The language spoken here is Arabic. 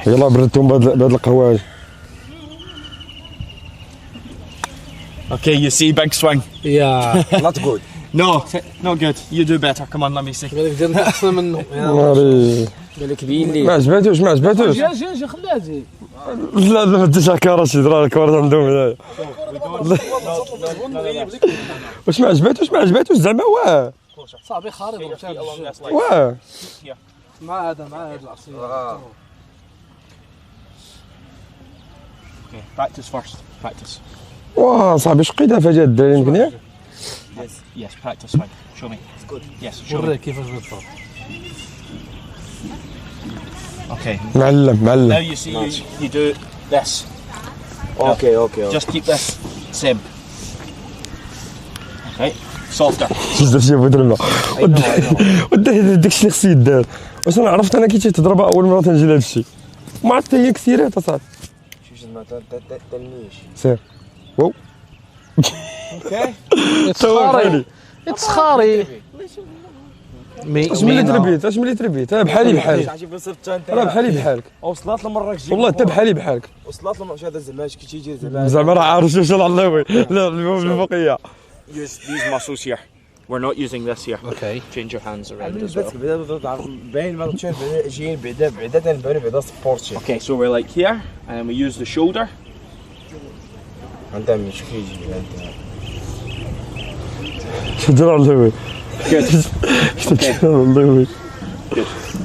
يلا بردتهم بهاد القهوه. Okay, you see big swing. يا Not good. No, not good. You do better. Come on, let me see. بالك دير احسن منه. ناري بالك بين لي. ما عجباتوش ما عجباتوش. جا خليها تجي. لا ما ديش كراشي راه الكره عندهم هنايا. واش ما عجباتوش زعما واه صاحبي خارج واه مع هذا العصير. Okay, practice first. Practice. واه صاحبي شقيتها فجاه الدراري يمكن ياك. Yes, practice swing. Show me. It's good. Yes, show me. وريك كيفاش بالضبط. Okay. معلم Now معلم. you see you do this. Okay. Just keep this same. Okay. Softer. شوف شي بدرنا ودي داكشي اللي خصو يدار. واش انا عرفت انا كي تضربها اول مره تنجي لهذا الشيء ما عرفت هي كثيرات اصاحبي. شوف ما تنيش. سير واو اوكي. يتسخاري يتسخاري. اش ملي تربيت بحالي بحالك راه بحالي بحالك وصلت لمره والله انت بحالي بحالك وصلت لمره هذا زعما كي تيجي زعما زعما راه عارف واش الله لا الفوقيه. Use these muscles here. We're not using this here. Okay. Change your hands around as well. باين ما تشوف جايين بعدا تنبانو بعدا سبورتي. Okay, so we're like here, and then we use the shoulder. انت مش كيجي انت شو دير الله Good. شو دير الله Good.